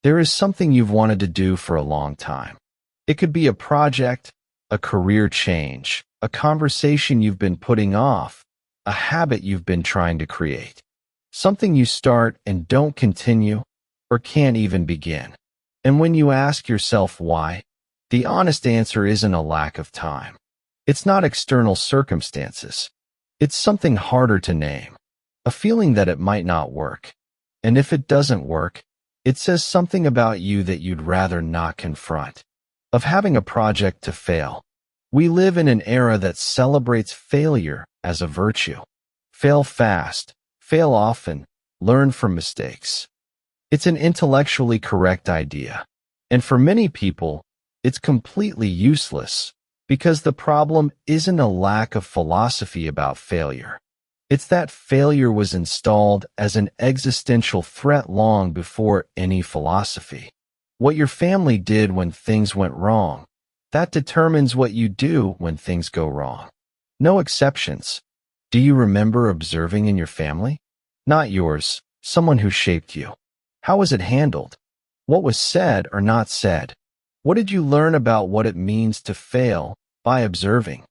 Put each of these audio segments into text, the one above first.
There is something you've wanted to do for a long time. It could be a project, a career change, a conversation you've been putting off, a habit you've been trying to create. Something you start and don't continue, or can't even begin. And when you ask yourself why, the honest answer isn't a lack of time. It's not external circumstances. It's something harder to name, a feeling that it might not work. And if it doesn't work, it says something about you that you'd rather not confront. Of having a project to fail. We live in an era that celebrates failure as a virtue. Fail fast, fail often, learn from mistakes. It's an intellectually correct idea. And for many people, it's completely useless because the problem isn't a lack of philosophy about failure. It's that failure was installed as an existential threat long before any philosophy. What your family did when things went wrong, that determines what you do when things go wrong. No exceptions. Do you remember observing in your family? Not yours, someone who shaped you. How was it handled? What was said or not said? What did you learn about what it means to fail by observing?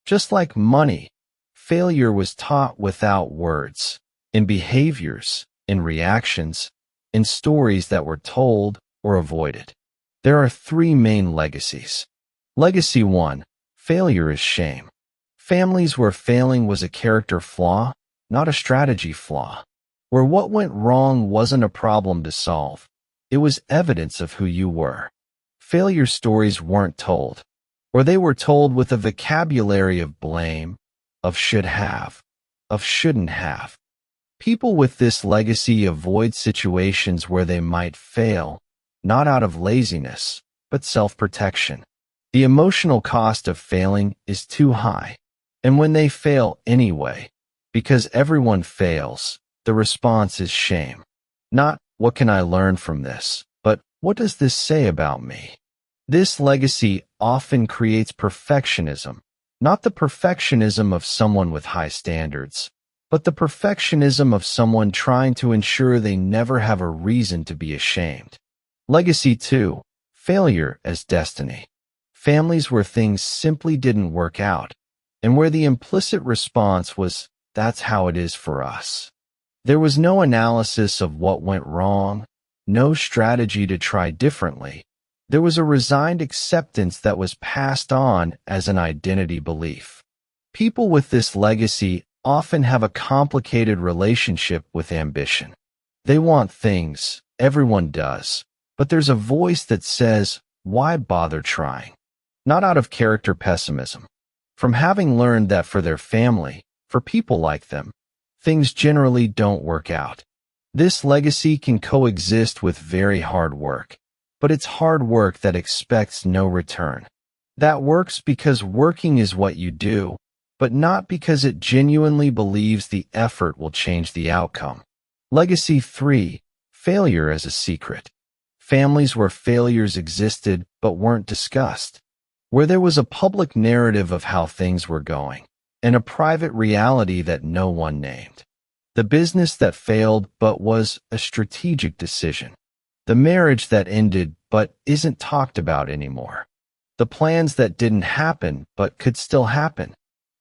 Just like money, failure was taught without words, in behaviors, in reactions, in stories that were told or avoided. There are three main legacies. Legacy 1, failure is shame. Families where failing was a character flaw, not a strategy flaw. Where what went wrong wasn't a problem to solve. It was evidence of who you were. Failure stories weren't told, or they were told with a vocabulary of blame, of should have, of shouldn't have. People with this legacy avoid situations where they might fail, not out of laziness, but self-protection. The emotional cost of failing is too high. And when they fail anyway, because everyone fails, the response is shame. Not, what can I learn from this, but what does this say about me? This legacy often creates perfectionism, not the perfectionism of someone with high standards, but the perfectionism of someone trying to ensure they never have a reason to be ashamed. Legacy 2, failure as destiny. Families where things simply didn't work out, and where the implicit response was, that's how it is for us. There was no analysis of what went wrong, no strategy to try differently. There was a resigned acceptance that was passed on as an identity belief. People with this legacy often have a complicated relationship with ambition. They want things, everyone does, but there's a voice that says, why bother trying? Not out of character pessimism. From having learned that for their family, for people like them, things generally don't work out. This legacy can coexist with very hard work, but it's hard work that expects no return. That works because working is what you do, but not because it genuinely believes the effort will change the outcome. Legacy 3, failure as a secret. Families where failures existed but weren't discussed, where there was a public narrative of how things were going, and a private reality that no one named. The business that failed but was a strategic decision. The marriage that ended but isn't talked about anymore. The plans that didn't happen but could still happen.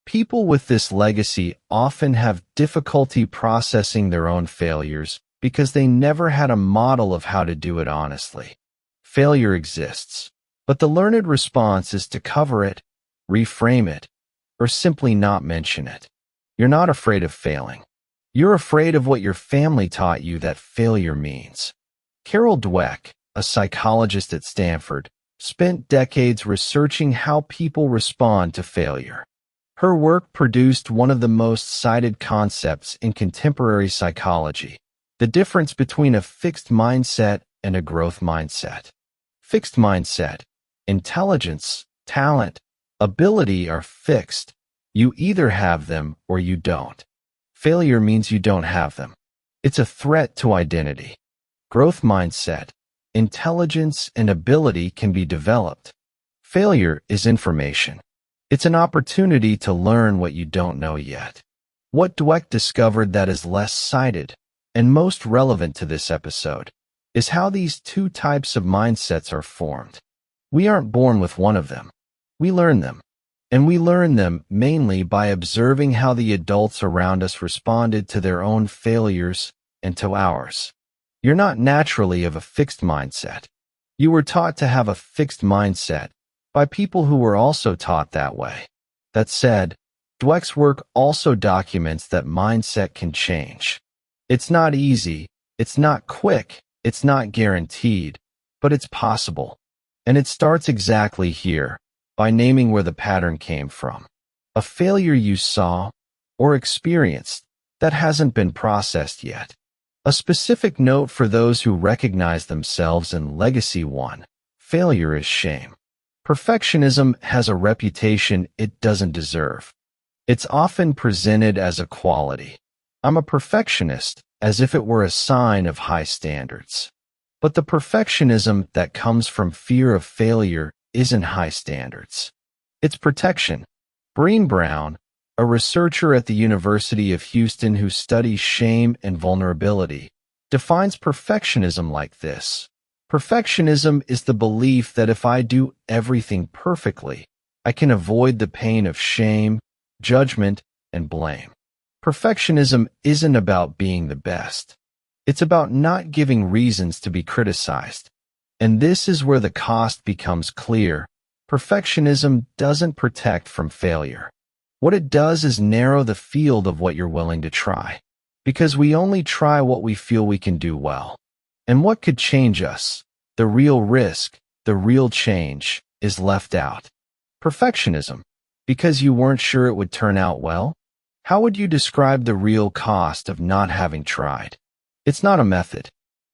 People with this legacy often have difficulty processing their own failures because they never had a model of how to do it honestly. Failure exists, but the learned response is to cover it, reframe it, or simply not mention it. You're not afraid of failing. You're afraid of what your family taught you that failure means. Carol Dweck, a psychologist at Stanford, spent decades researching how people respond to failure. Her work produced one of the most cited concepts in contemporary psychology, the difference between a fixed mindset and a growth mindset. Fixed mindset, intelligence, talent, ability are fixed. You either have them or you don't. Failure means you don't have them. It's a threat to identity. Growth mindset, intelligence and ability can be developed. Failure is information. It's an opportunity to learn what you don't know yet. What Dweck discovered that is less cited and most relevant to this episode is how these two types of mindsets are formed. We aren't born with one of them. We learn them. And we learn them mainly by observing how the adults around us responded to their own failures and to ours. You're not naturally of a fixed mindset. You were taught to have a fixed mindset by people who were also taught that way. That said, Dweck's work also documents that mindset can change. It's not easy, it's not quick, it's not guaranteed, but it's possible. And it starts exactly here, by naming where the pattern came from. A failure you saw or experienced that hasn't been processed yet. A specific note for those who recognize themselves in Legacy 1. Failure is shame. Perfectionism has a reputation it doesn't deserve. It's often presented as a quality. I'm a perfectionist, as if it were a sign of high standards. But the perfectionism that comes from fear of failure isn't high standards. It's protection. Breen Brown, a researcher at the University of Houston who studies shame and vulnerability, defines perfectionism like this. Perfectionism is the belief that if I do everything perfectly, I can avoid the pain of shame, judgment, and blame. Perfectionism isn't about being the best. It's about not giving reasons to be criticized. And this is where the cost becomes clear. Perfectionism doesn't protect from failure. What it does is narrow the field of what you're willing to try. Because we only try what we feel we can do well. And what could change us, the real risk, the real change, is left out. Perfectionism. Because you weren't sure it would turn out well? How would you describe the real cost of not having tried? It's not a method.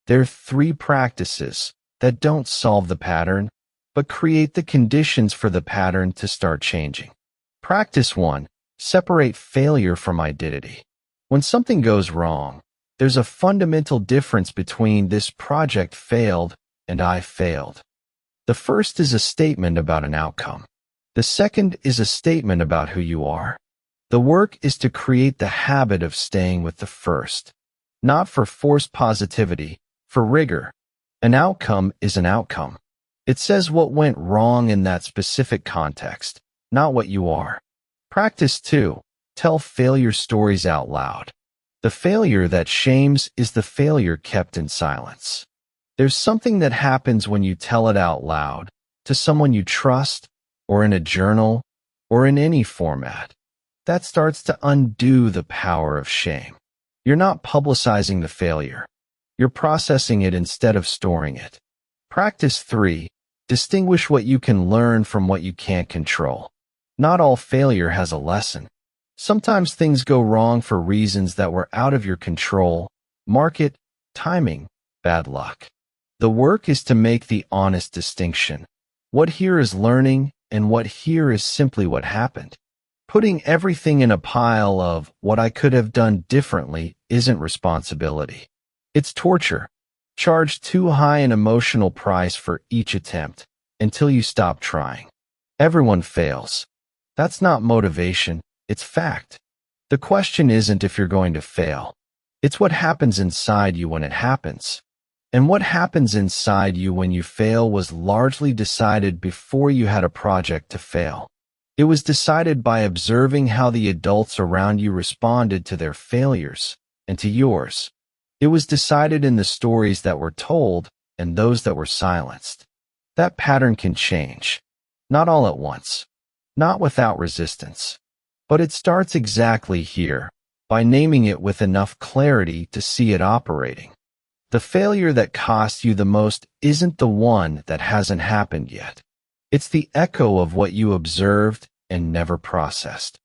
There are 3 practices that don't solve the pattern, but create the conditions for the pattern to start changing. Practice 1. Separate failure from identity. When something goes wrong, there's a fundamental difference between this project failed and I failed. The first is a statement about an outcome. The second is a statement about who you are. The work is to create the habit of staying with the first. Not for forced positivity, for rigor. An outcome is an outcome. It says what went wrong in that specific context, not what you are. Practice 2. Tell failure stories out loud. The failure that shames is the failure kept in silence. There's something that happens when you tell it out loud, to someone you trust, or in a journal, or in any format. That starts to undo the power of shame. You're not publicizing the failure. You're processing it instead of storing it. Practice 3. Distinguish what you can learn from what you can't control. Not all failure has a lesson. Sometimes things go wrong for reasons that were out of your control. Market, timing, bad luck. The work is to make the honest distinction. What here is learning and what here is simply what happened. Putting everything in a pile of what I could have done differently isn't responsibility. It's torture. Charge too high an emotional price for each attempt until you stop trying. Everyone fails. That's not motivation, it's fact. The question isn't if you're going to fail. It's what happens inside you when it happens. And what happens inside you when you fail was largely decided before you had a project to fail. It was decided by observing how the adults around you responded to their failures and to yours. It was decided in the stories that were told and those that were silenced. That pattern can change. Not all at once. Not without resistance. But it starts exactly here, by naming it with enough clarity to see it operating. The failure that costs you the most isn't the one that hasn't happened yet. It's the echo of what you observed and never processed.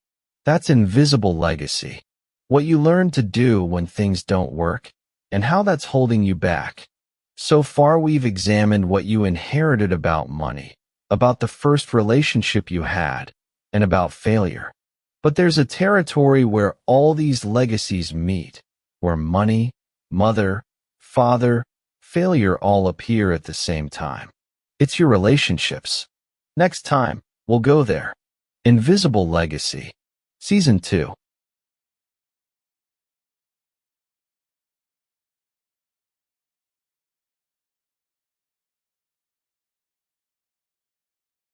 That's invisible legacy. What you learn to do when things don't work, and how that's holding you back. So far we've examined what you inherited about money, about the first relationship you had, and about failure. But there's a territory where all these legacies meet, where money, mother, father, failure all appear at the same time. It's your relationships. Next time, we'll go there. Invisible Legacy. Season 2.